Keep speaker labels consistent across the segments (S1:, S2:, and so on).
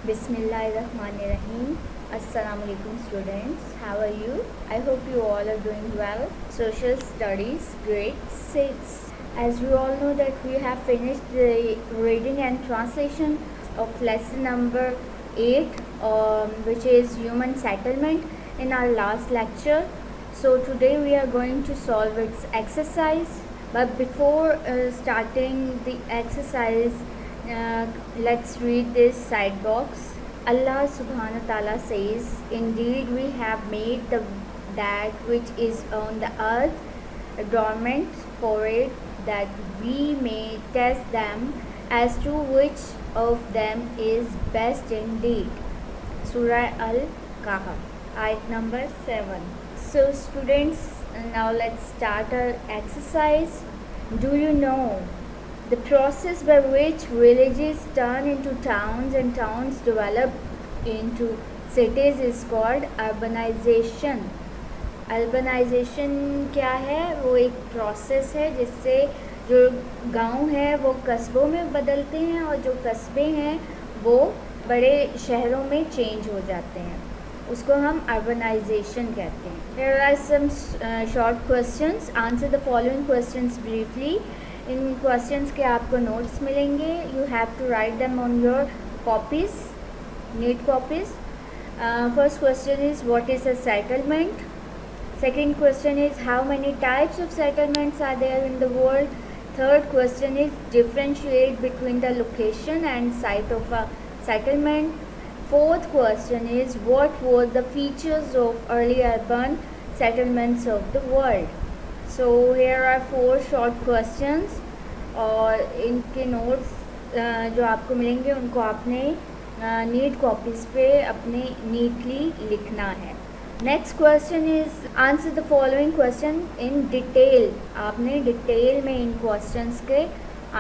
S1: Bismillahirrahmanirrahim. Assalamu alaikum students. How are you? I hope you all are doing well. Social studies grade 6. As we all know that we have finished the reading and translation of lesson number 8 which is human settlement in our last lecture. So today we are going to solve its exercise. But before starting the exercise, let's read this side box. Allah subhanahu wa ta'ala says, indeed we have made that which is on the earth adornment for it, that we may test them as to which of them is best indeed. Surah Al-Kahf, ayat number 7. So students, now let's start our exercise. Do you know the process by which villages turn into towns and towns develop into cities is called urbanization. Urbanization क्या है? वो एक process है जिससे जो गांव है वो कस्बों में बदलते हैं और जो कस्बे हैं वो बड़े शहरों में चेंज हो जाते हैं. उसको हम अर्बनाइजेशन कहते हैं. Here are some short questions. Answer the following questions briefly. इन क्वेश्चंस के आपको नोट्स मिलेंगे. You have to write them on your copies, neat copies. First question is what is a settlement. Second question is how many types of settlements are there in the world. Third question is differentiate between the location and site of a settlement. Fourth question is what were the features of early urban settlements of the world. So here are 4 short questions और इनके notes जो आपको मिलेंगे उनको आपने NEET copies पे अपने neatly लिखना है. Next question is answer the following question in detail. आपने डिटेल में इन क्वेश्चंस के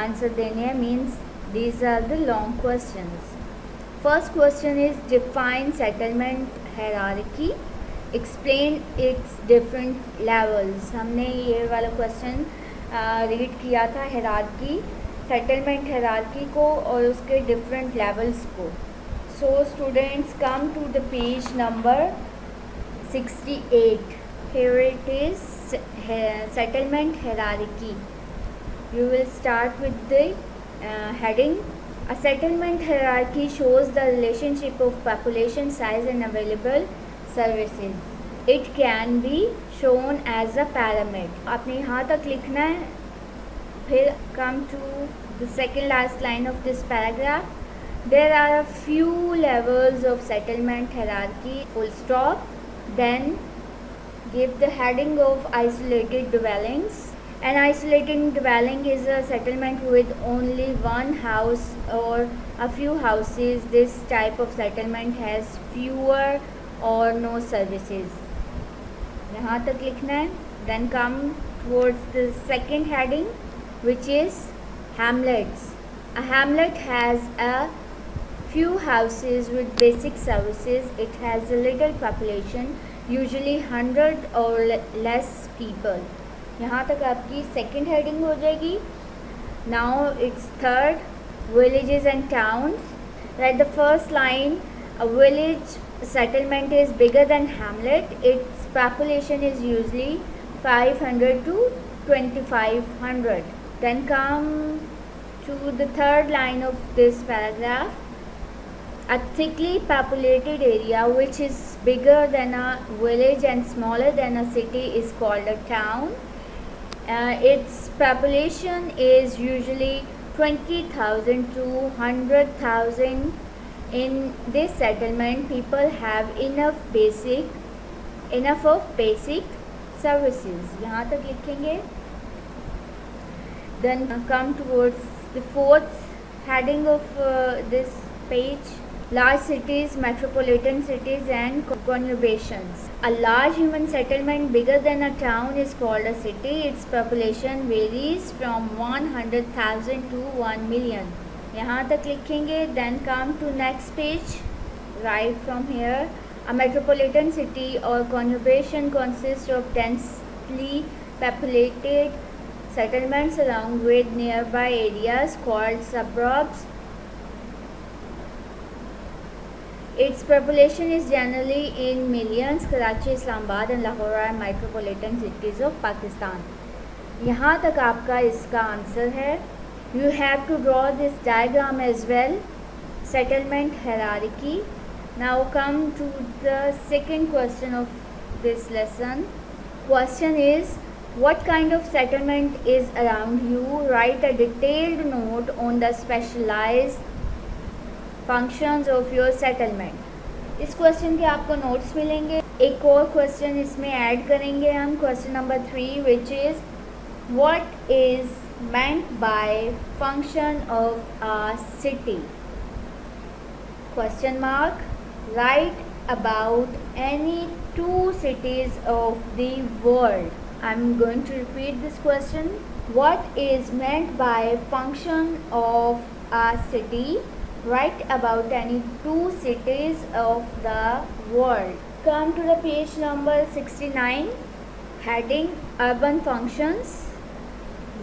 S1: आंसर देने हैं. Means these are the long questions. First question is define settlement hierarchy, explain its different levels. हमने ये वाला क्वेश्चन रीड किया था हायरार्की, सेटलमेंट हायरार्की को और उसके डिफरेंट लेवल्स को. So students come to the page number 68. Here it is settlement hierarchy. You will start with the heading. A settlement hierarchy shows the relationship of population size and available services. It can be shown as a pyramid. आपने यहाँ तक लिखना है. फिर come to the second last line of this paragraph. There are a few levels of settlement hierarchy. Full stop. Then give the heading of isolated dwellings. An isolated dwelling is a settlement with only one house or a few houses. This type of settlement has fewer or no services. यहाँ तक लिखना है. Then come towards the second heading, which is hamlets. A hamlet has a few houses with basic services. It has a little population, usually 100 or less people. यहाँ तक आपकी second heading हो जाएगी. Now it's third, villages and towns. Right the first line. A village settlement is bigger than hamlet. Its population is usually 500 to 2500. Then come to the third line of this paragraph. A thickly populated area which is bigger than a village and smaller than a city is called a town. Its population is usually 20,000 to 100,000. In this settlement, people have enough of basic services. यहाँ तक लिखेंगे. Then come towards the fourth heading of this page. Large cities, metropolitan cities and conurbations. A large human settlement bigger than a town is called a city. Its population varies from 100,000 to 1 million. यहाँ तक लिखेंगे. Then come to next page. Right from here. A metropolitan city or conurbation consists of densely populated settlements along with nearby areas called suburbs. Its population is generally in millions. Karachi, Islamabad and Lahore are metropolitan cities of Pakistan. यहाँ तक आपका इसका answer है. You have to draw this diagram as well. Settlement hierarchy. Now come to the second question of this lesson. Question is, what kind of settlement is around you? Write a detailed note on the specialized functions of your settlement. इस question के आपको notes मिलेंगे. एक और question इसमें add करेंगे हम, question number 3, which is what is meant by function of a city? Question mark. Write about any 2 cities of the world. I'm going to repeat this question. What is meant by function of a city? Write about any 2 cities of the world. Come to the page number 69. Heading urban functions.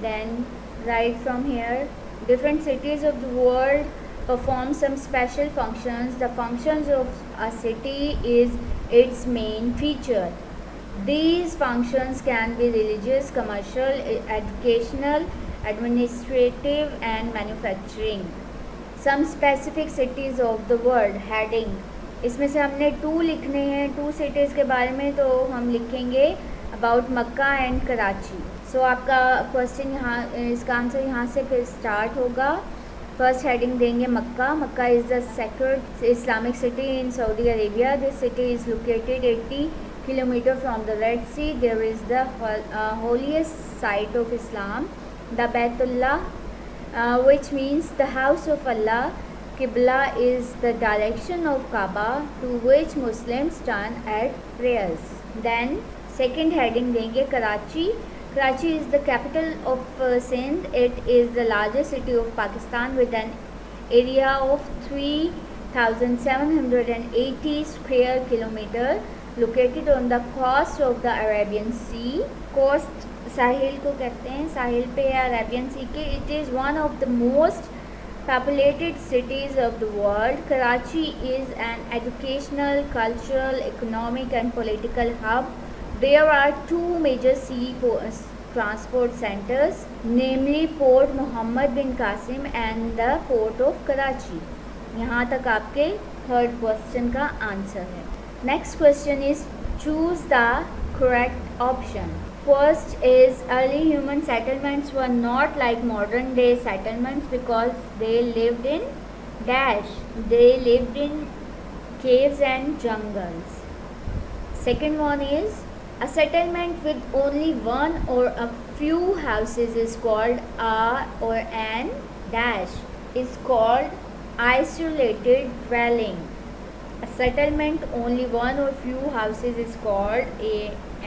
S1: Then write from here, different cities of the world perform some special functions. The functions of a city is its main feature. These functions can be religious, commercial, educational, administrative and manufacturing. Some specific cities of the world. Heading. इसमें से हमने 2 लिखने हैं, 2 cities के बारे में. तो हम लिखेंगे अबाउट मक्का एंड कराची. सो आपका क्वेश्चन यहाँ, इसका आंसर यहाँ से फिर स्टार्ट होगा. फर्स्ट हेडिंग देंगे Mecca. Mecca is the sacred Islamic city in Saudi Arabia. This city is located 80 kilometre from the Red Sea. There is the holiest site of Islam, the Baitullah, which means the house of Allah. Qibla is the direction of Kaaba to which Muslims turn at prayers. Then second heading देंगे Karachi. Karachi is the capital of Sindh. It is the largest city of Pakistan with an area of 3,780 square kilometer, located on the coast of the Arabian Sea. Coast साहिल को कहते हैं, साहिल पे है Arabian सी के. It is one of the most populated cities of the world. Karachi is an educational, cultural, economic and political hub. There are 2 major sea transport centers, namely Port Mohammed bin Qasim and the Port of Karachi. यहाँ तक आपके third question का answer है. Next question is choose the correct option. First is, early human settlements were not like modern day settlements because they lived in dash. They lived in caves and jungles. Second one is, a settlement with only one or a few houses is called a or an dash is called isolated dwelling. A settlement only one or few houses is called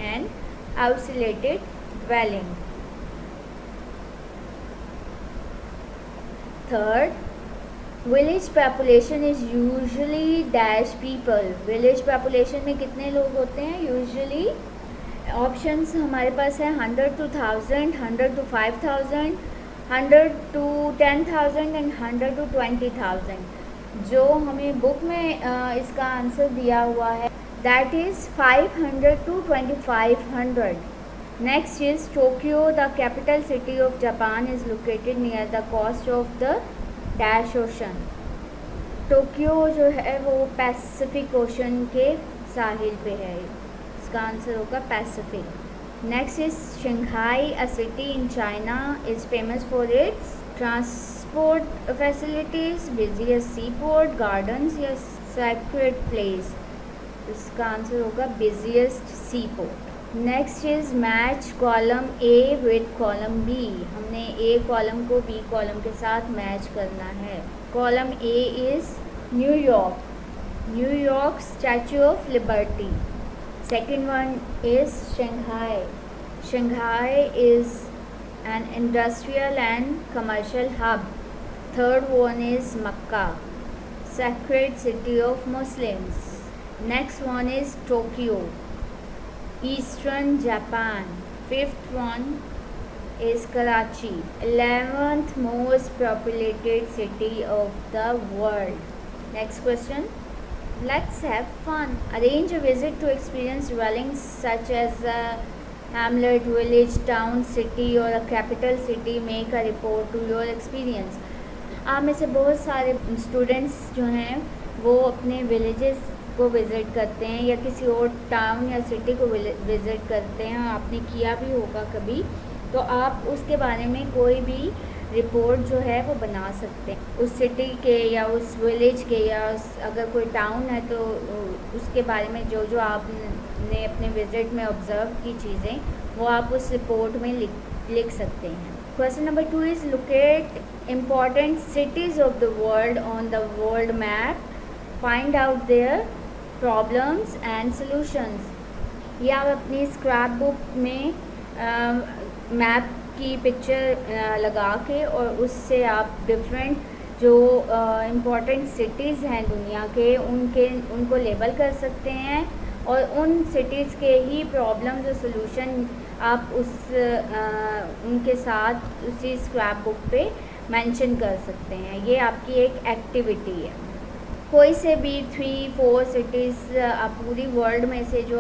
S1: an isolated dwelling. Third, village population is usually dash people. Village population में कितने लोग होते हैं usually? Options हमारे पास है 100 to 1000, 100 to 5000, 100 to 10,000 and 100 to 20,000. जो हमें book में इसका आंसर दिया हुआ है that is 500 to 2500. Next is Tokyo. The capital city of Japan is located near the coast of the dash ocean. Tokyo जो है वो पैसिफिक ओशन के साहिल पे है. इसका आंसर होगा Pacific. Next is Shanghai. A city in China is famous for its transport facilities, busiest sea port, gardens या sacred place. इसका आंसर होगा busiest sea port. Next is match column A with column B. हमने A column को B column के साथ match करना है. Column A is New York. New York Statue of Liberty. Second one is Shanghai. Shanghai is an industrial and commercial hub. Third one is Mecca, sacred city of Muslims. Next one is Tokyo, Eastern Japan. Fifth one is Karachi, 11th most populated city of the world. Next question. Let's have fun. Arrange a visit to experience dwellings such as a hamlet, village, town, city or a capital city. Make a report to your experience. आप में से बहुत सारे students जो हैं वो अपने villages को विज़िट करते हैं या किसी और टाउन या सिटी को विज़िट करते हैं, आपने किया भी होगा कभी, तो आप उसके बारे में कोई भी रिपोर्ट जो है वो बना सकते हैं। उस सिटी के या उस विलेज के या अगर कोई टाउन है तो उसके बारे में जो जो आपने अपने विज़िट में ऑब्ज़र्व की चीज़ें वो आप उस रिपोर्ट में लिख सकते हैं। Question number 2 is locate important cities of the world on the world map, find out their problems and solutions। ये आप अपनी स्क्रैप बुक में मैप की पिक्चर लगा के और उससे आप डिफरेंट जो इम्पोर्टेंट सिटीज़ हैं दुनिया के उनको लेबल कर सकते हैं और उन सिटीज़ के ही प्रॉब्लम्स और सॉल्यूशन आप उनके साथ उसी स्क्रैप बुक पे मेंशन कर सकते हैं। ये आपकी एक एक्टिविटी है। कोई से भी 3-4 सिटीज़ आप पूरी वर्ल्ड में से जो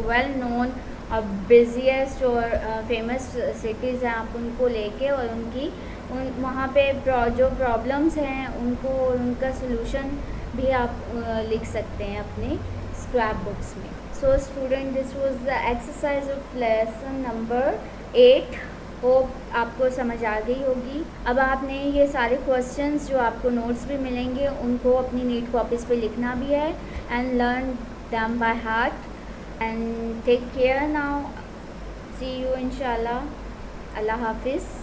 S1: वेल नोन और बिज़ीएस्ट और फेमस सिटीज़ हैं आप उनको लेके और वहाँ पे जो प्रॉब्लम्स हैं उनका सलूशन भी आप लिख सकते हैं अपने स्क्रैप बुक्स में। So student, this was the exercise of lesson number 8। Hope आपको समझ आ गई होगी। अब आपने ये सारे क्वेश्चंस जो आपको नोट्स भी मिलेंगे उनको अपनी नीट कॉपीज़ पे लिखना भी है and learn them by heart and take care now. See you इंशाल्लाह। अल्लाह हाफिज़।